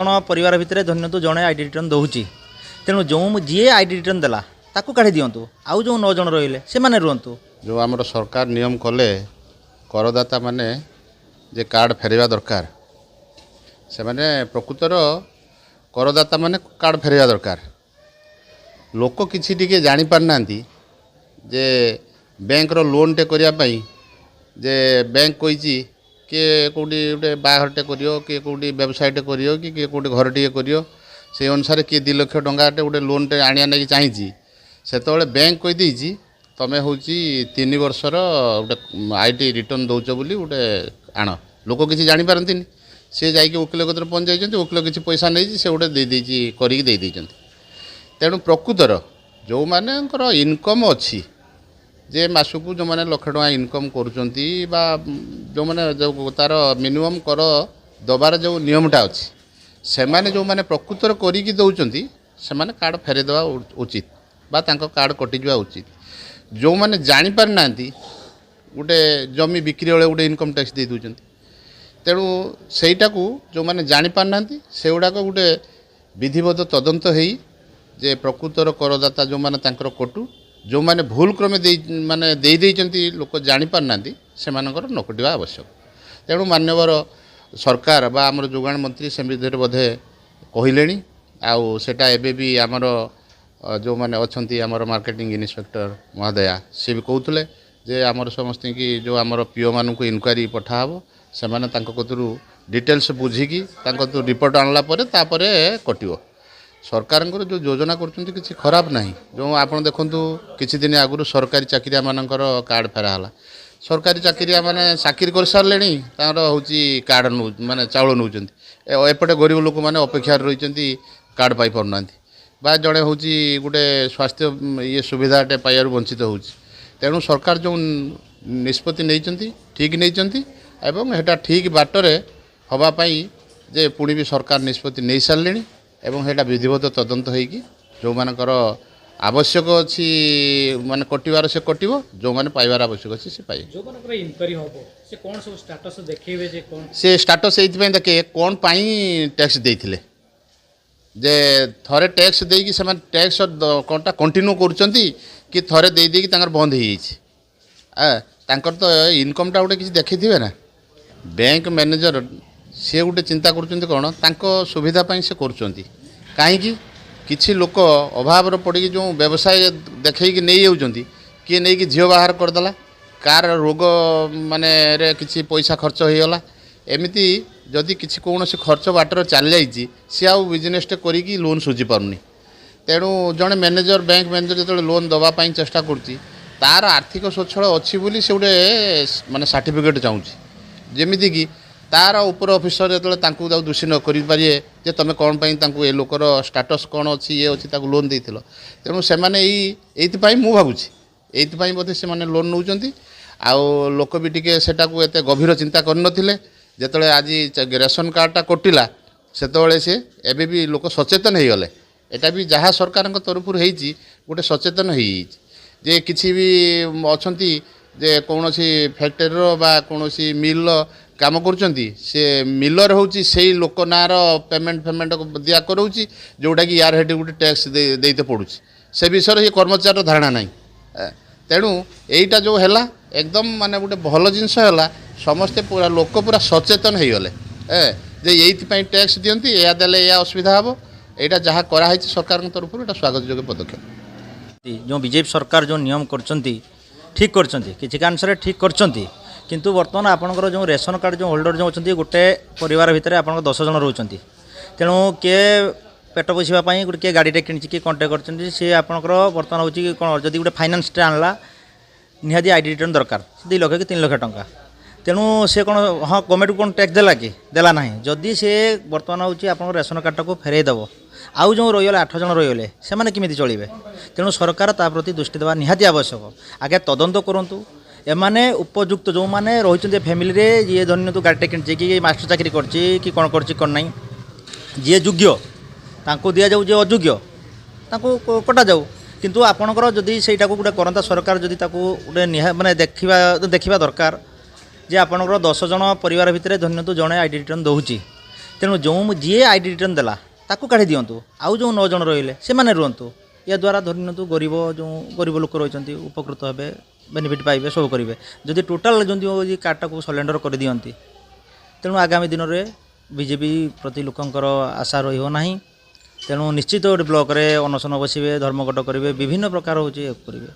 जन परिवार भितर धन्यतु जड़े आईडी रिटर्न दौची तेणु जो जी आईडी रिटर्न देला ताकू काढ़ी दिंतु आउ जो 9 जन रही से मैंने रुहतु जो आम सरकार नियम कले करदाता माने जे कार्ड फेरवा दरकार से माने प्रकृतर करदाता माने कार्ड फेरवा दरकार लोक किसी टिके जानी पारना जे बैंक रो लोन टे करिया पई जे बैंक कही किए कौटी गोटे बाहरटे करियो किए कौटी व्यवसायटे करियो कि कौटी घर टे करियो से अनुसार किए 2 लाख टंकाटे गोटे लोन टे आनिया नहीं चाहिए सेतबे बैंक कही देछि तमें हूँ 3 वर्षर गोटे आईटी रिटर्न दौच बोली गोटे आण लोक किसी जापारती सी जाकि वकिल कतर पहुँच जाइए वकिल किसी पैसा नहीं से गोटे देदेछि करके तेणु प्रकृतर जो मानकर इनकम अच्छी जे मासकू जो मैंने लाख टका इनकम करुँच जो मैंने जो तार मिनिमम कर दबार जो नियमटा अच्छी से माने जो मैंने प्रकृतर करिकी दौरान से माने कार्ड फेरेदेवा उचित बा तांको कार्ड कटिजा उचित जो मैंने जापार ना गोटे जमी बिक्री बेले गोटे इनकम टैक्स दे दूँ तेणु सेटा को जो मैंने जापार ना से गुड़ाक गोटे विधिवत तदंत हो जे प्रकृतर करदाता जो मैंने कटु जो मैंने भूल क्रमे माने लोक जापार ना से नकटिवा आवश्यक तेणु मान्यवर सरकार बा आमर जोगाण मंत्री से विधि बोधे कहले आउ सेटा एबे भी आमर जो मैंने अच्छा आमर मार्केटिंग इन्स्पेक्टर महोदया सी भी कहते जे आमर समस्त की जो आमर पीओ मान को इनक्वारी पठाब से कतरू डिटेल्स बुझिकी रिपोर्ट आणला कटिव सरकार जो योजना कर खराब ना जो आप देखु किसी दिन आगु सरकारी चाकरिया मानकर कार्ड फेराला सरकारी चाकरिया माने चाकरी कर सारे हूँ कार्ड नौ माने चाउल नौ एपटे गरीब लोक मैंने अपेक्षा रही कार्ड पाई पार बा जड़े हूँ गोटे स्वास्थ्य ये सुविधाटे पाइबार वंचित हो तेणु सरकार जो निष्पत्ति नहीं ठीक नहीं एवं हेटा ठीक बाटरे हवापाई जे पुणी भी सरकार निष्पत्ति नहीं सारे एवं हेटा विधिवत तदंत होगी जो मानकर आवश्यक अच्छी माने कटिवार से कटिव जो माने पाइबार आवश्यक अच्छी से पाए जो मानकर इनक्वारी होबो से कोन सब स्टेटस देखैबे जे कोन से स्टेटस एथि देखे कोन पाई टैक्स देथिले जे थरे टैक्स देकी से टैक्स कोनटा कंटिन्यू करूचंती कि थरे दे देकी तांकर बंद हो जाइए तांकर तो इनकमटा गोटे किसी देखिथिबे ना बैंक मैनेजर सी गोटे चिंता करुँच कौन तांको सुविधा से करुँच कहीं किसी लोक अभाव पड़ी जो व्यवसाय देखी नहीं जाऊँच किए नहीं कि झील बाहर करदेला कार रोग माने रे किसी पैसा खर्च होगला एमती जदि किसी कौन खर्च बाटर चली जाइए सी आउ बिजनेसटे करी लोन सुझी पारनी तेणु जड़े मैनेजर बैंक मैनेजर जो लोन दवापाई चेष्टा करुँच तार आर्थिक स्वच्छल अच्छी बोली से गोटे माने सर्टिफिकेट चाहूँगी जमीती कि तार उपर ऑफिसर जो दोषी न करें जे तुम कौन पाई ए लोकर स्टाटस कौन अच्छी ये अच्छी लोन दे तेणु से मैंने मु भावुँ ये बोधे से लोन नौ आउ लोक भी टे से गभीर चिंता करनथिले जेतले आज रेशन कार्डटा कटिला सेतबेले से एबे भी लोक सचेतन हो गले एटा भी जहाँ सरकार तरफ गोटे सचेतन हो जे किसी भी अच्छी जे कौन फैक्टरी बा कौन मिल काम करुँच से मिलर हूँ से लोक नार पेमेंट फेमेंट दिया कराऊँच जोटा कि यार हेटी गोटे टैक्स देते पड़ू से विषय ये कर्मचारी धारणा ना तेणु यहीटा जो है एकदम माने गोटे भल जिनस है समस्ते पूरा लोक पूरा सचेतन हो गले जे ये टैक्स दियंती या देले या असुविधा हम यहाँ जहाँ कराई सरकार तरफ ये स्वागत योग्य पदक्षेप जो बीजेपी सरकार जो नियम करचंती ठीक करचंती किसी कांशरे ठीक करचंती किंतु वर्तमान आपनकर जो रेशन कार्ड जो होल्डर जो अच्छा गोटे परिवार भितर आप 10 जन रोचंती तेणु किए पेट पोषापी किए गाड़ीटे किणी किए कौन कर सी आपंकर बर्तमान हूँ कौन जदि गोटे फाइनान्सटे आणला निहाती आईडी रिटर्न दरकार 2 लाख कि 3 लाख टंका तेणु से कौन हाँ गवर्नमेंट को कौन टैक्स देला कि देला ना जदि से बर्तमान हूँ आप रेशन कार्डटा को फेरई देव आउ जो रहीगले 8 जन रहीगले से केमी चलिए तेणु सरकार ता प्रति दृष्टि देवा निहाती आवश्यक आगे तदंत करूँ एमाने उपयुक्त जो मैंने रही फैमिली रे ये धन्य तो गाड़ीटे किणी कि मास्टर चाकरी कर कौन कर जी योग्य तांको दिया जाऊ जे अयोग्य तांको कटा जाऊ किंतु आपणकर जदि सेटा को गोटे करंता सरकार जदि ताको गोटे माने देखिबा दरकार जे आपणकर 10 जन परिवार भितर धन्य तो जड़े आईडी रिटर्न दौची ତେଣୁ ଯେଉଁ ଯିଏ ଆଇଡ଼ି ରିଟର୍ନ ଦେଲା ତାକୁ କାଢ଼ି ଦିଅନ୍ତୁ, ଆଉ ଯେଉଁ 9 ଜଣ ରହିଲେ ସେମାନେ ରୁହନ୍ତୁ। ଏହାଦ୍ୱାରା ଧରି ନିଅନ୍ତୁ ଗରିବ ଯେଉଁ ଗରିବ ଲୋକ ରହିଛନ୍ତି ଉପକୃତ ହେବେ, ବେନିଫିଟ୍ ପାଇବେ, ସବୁ କରିବେ। ଯଦି ଟୋଟାଲ୍ ଯଦି କାର୍ଡ଼ଟାକୁ ସରେଣ୍ଡର କରିଦିଅନ୍ତି, ତେଣୁ ଆଗାମୀ ଦିନରେ ବିଜେପି ପ୍ରତି ଲୋକଙ୍କର ଆଶା ରହିବ ନାହିଁ। ତେଣୁ ନିଶ୍ଚିତ ଗୋଟେ ବ୍ଲକରେ ଅନଶନ ବସିବେ, ଧର୍ମଘଟ କରିବେ, ବିଭିନ୍ନ ପ୍ରକାର ହେଉଛି କରିବେ।